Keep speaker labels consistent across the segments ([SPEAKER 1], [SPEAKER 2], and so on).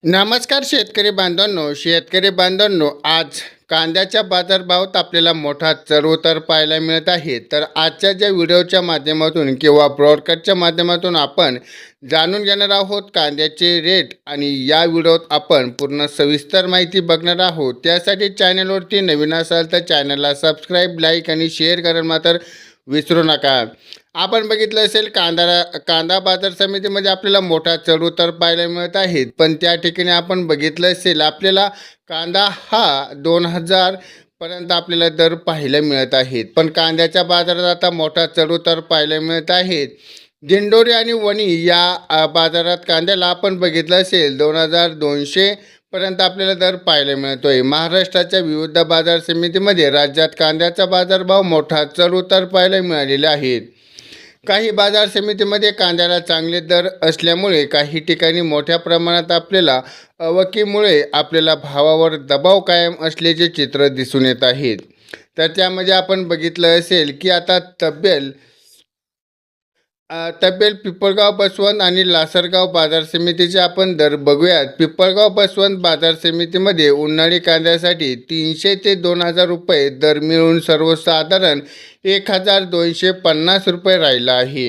[SPEAKER 1] नमस्कार शेतकरी बांधवांनो, आज कांद्याच्या बाजारभावात आपल्याला मोठा चढ-उतार पाहायला मिळत आहे. तर आजच्या ज्या व्हिडिओच्या माध्यमातून किंवा ब्रॉडकास्टच्या माध्यमातून आपण जाणून घेणार आहोत कांद्याचे रेट, आणि या व्हिडिओत आपण पूर्ण सविस्तर माहिती बघणार आहोत. त्यासाठी चॅनलवरती नवीन असाल तर चॅनलला सबस्क्राईब, लाईक आणि शेअर करायला मात्र विसरू नका. आपण बघितलं असेल कांदा बाजार समितीमध्ये आपल्याला मोठा चढ-उतार पाहायला मिळत आहेत. पण त्या ठिकाणी आपण बघितलं असेल आपल्याला कांदा हा 2000 पर्यंत आपल्याला दर पाहायला मिळत आहेत. पण कांद्याच्या बाजारात आता मोठा चढ-उतार पाहायला मिळत आहेत. दिंडोरी आणि वणी या बाजारात कांद्याला आपण बघितलं असेल 2200 पर्यंत आपल्याला दर पाहायला मिळतोय. महाराष्ट्राच्या विविध बाजार समितीमध्ये राज्यात कांद्याचा बाजारभाव मोठा चढ-उतार पाहायला मिळालेले आहेत. काही बाजार समितीमध्ये कांद्याला चांगले दर असल्यामुळे काही ठिकाणी मोठ्या प्रमाणात आपल्याला आवकीमुळे आपल्याला भावावर दबाव कायम असल्याचे चित्र दिसून येत आहेत. तर त्यामध्ये आपण बघितलं असेल की आता तब्बेल पिंपळगाव बसवंत आणि लासरगाव बाजार समितीचे आपण दर बघूयात. पिंपळगाव बसवंत बाजार समितीमध्ये उन्हाळी कांद्यासाठी 300 ते 2000 रुपये दर मिळून सर्वसाधारण 1250 रुपये राहिला आहे.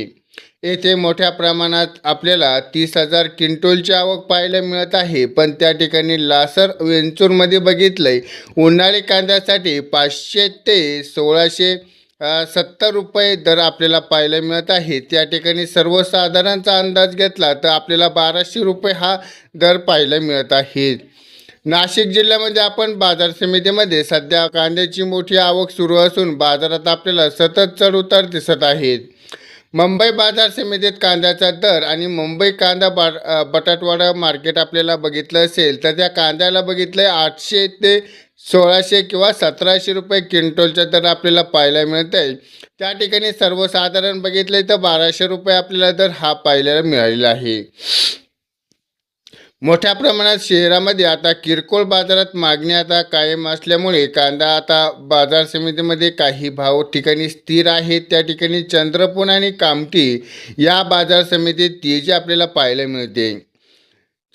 [SPEAKER 1] येथे मोठ्या प्रमाणात आपल्याला 30,000 क्विंटलची आवक पाहायला मिळत आहे. पण त्या ठिकाणी लासर वेंचूरमध्ये बघितलंय उन्हाळी कांद्यासाठी 500 ते 1670 रुपये दर आपल्याला पाहायला मिळत आहे. त्या ठिकाणी सर्वसाधारणचा अंदाज घेतला तर आपल्याला 1200 रुपये हा दर पाहायला मिळत आहे. नाशिक जिल्ह्यामध्ये आपण बाजार समितीमध्ये सध्या कांद्याची मोठी आवक सुरू असून बाजारात आपल्याला सतत चढ-उतार दिसत आहेत. मुंबई बाजार समितीत कांद्याचा दर आणि मुंबई बटाटवाडा मार्केट आपल्याला बघितलं असेल तर त्या कांद्याला बघितलं 800 ते 1600 किंवा 1700 रुपये क्विंटलचा दर आपल्याला पाहायला मिळत आहे. त्या ठिकाणी सर्वसाधारण बघितले तर 1200 रुपये आपल्याला दर हा पाहायला मिळालेला आहे. मोठ्या प्रमाणात शहरामध्ये आता किरकोळ बाजारात मागणी आता कायम असल्यामुळे कांदा आता बाजार समितीमध्ये काही भाव ठिकाणी स्थिर आहेत. त्या ठिकाणी चंद्रपूर आणि कामठी या बाजार समितीत तेजी आपल्याला पाहायला मिळते.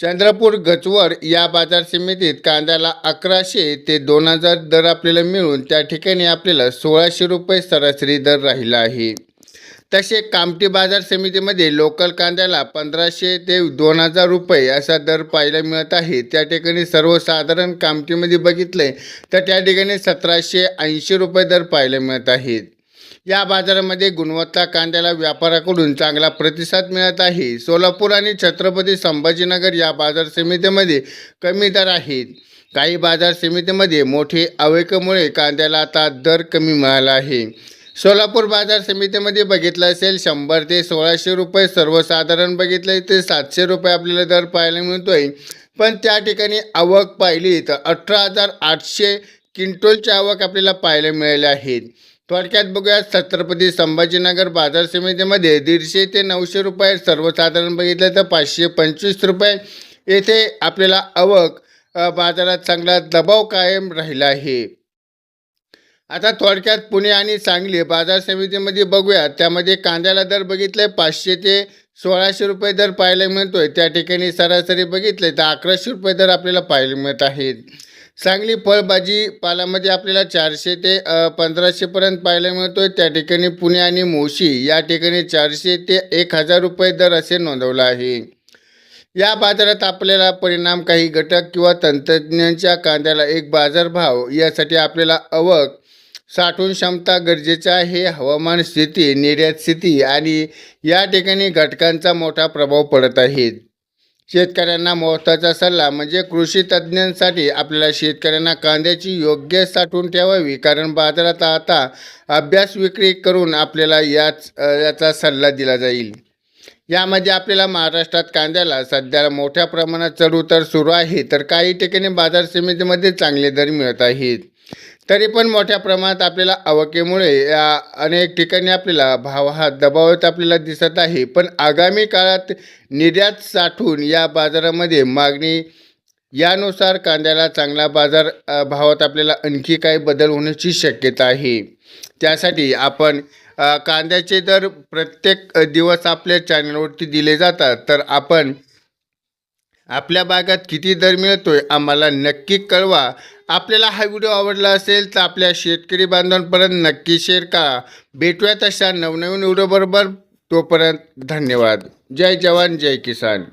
[SPEAKER 1] चंद्रपूर गचवर या बाजार समितीत कांद्याला 1100 ते 2000 दर आपल्याला मिळून त्या ठिकाणी आपल्याला 1600 रुपये सरासरी दर राहिला आहे. तसे कामठी बाजार समितीमध्ये लोकल कांद्याला 1500 ते 2000 रुपये असा दर पाहायला मिळत आहे. त्या ठिकाणी सर्वसाधारण कामठीमध्ये बघितले तर त्या ठिकाणी 1780 रुपये दर पाहायला मिळत आहेत. या बाजारामध्ये गुणवत्ता कांद्याला व्यापाऱ्याकडून चांगला प्रतिसाद मिळत आहे. सोलापूर आणि छत्रपती संभाजीनगर या बाजार समितीमध्ये कमी दर आहेत. काही बाजार समितीमध्ये मोठे आवकेमुळे कांद्याला आता दर कमी मिळाला आहे. सोलापूर बाजार समितीमध्ये बघितलं असेल 100 ते 1600 रुपये, सर्वसाधारण बघितले ते 700 रुपये आपल्याला दर पाहायला मिळतोय. पण त्या ठिकाणी आवक पाहिली तर 18,800 क्विंटलची आवक आपल्याला पाहायला मिळाली आहे. थोडक्यात बघूया छत्रपती संभाजीनगर बाजार समितीमध्ये 150 ते 900 रुपये, सर्वसाधारण बघितलं तर 525 रुपये येथे आपल्याला आवक बाजारात चांगला दबाव कायम राहिला आहे. आता थोडक्यात पुणे आणि सांगली बाजार समितीमध्ये बघूया. त्यामध्ये कांद्याला दर बघितले 500 ते 1600 रुपये दर पाहायला मिळतोय. त्या ठिकाणी सरासरी बघितले तर 1100 रुपये दर आपल्याला पाहायला मिळत आहेत. सांगली फळभाजीपालामध्ये आपल्याला 400 ते 1500पर्यंत पाहायला मिळतोय. त्या ठिकाणी पुणे आणि मोशी या ठिकाणी 400 ते 1000 रुपये दर असे नोंदवलं आहे. या बाजारात आपल्याला परिणाम काही घटक किंवा तंत्रज्ञांच्या कांद्याला एक बाजारभाव यासाठी आपल्याला आवक, साठवण क्षमता गरजेचं आहे. हवामान स्थिती, निर्यात स्थिती आणि या ठिकाणी घटकांचा मोठा प्रभाव पडत आहे. शेतकऱ्यांना महत्त्वाचा सल्ला म्हणजे कृषी तज्ज्ञांसाठी आपल्याला शेतकऱ्यांना कांद्याची योग्य साठवून ठेवावी, कारण बाजारात आता अभ्यास विक्री करून आपल्याला याचा सल्ला दिला जाईल. यामध्ये आपल्याला महाराष्ट्रात कांद्याला सध्या मोठ्या प्रमाणात चढ-उतार सुरू आहे. तर काही ठिकाणी बाजार समितीमध्ये चांगले दर मिळत आहेत. तरी पण मोठ्या प्रमाणात आपल्याला आवकेमुळे या अनेक ठिकाणी आपल्याला भाव हा दबावात आपल्याला दिसत आहे. पण आगामी काळात निर्यात साठवून या बाजारामध्ये मागणी यानुसार कांद्याला चांगला भावात आपल्याला आणखी काही बदल होण्याची शक्यता आहे. त्यासाठी आपण कांद्याचे दर प्रत्येक दिवस आपल्या चॅनलवरती दिले जातात. तर आपण आपल्या बागात किती दर मिळतोय आम्हाला नक्की कळवा. आपल्याला हा व्हिडिओ आवडला असेल तर आपल्या शेतकरी बांधवांपर्यंत नक्की शेअर करा. भेटूया तशा नवनवीन व्हिडिओ बरोबर. तोपर्यंत धन्यवाद. जय जवान जय किसान.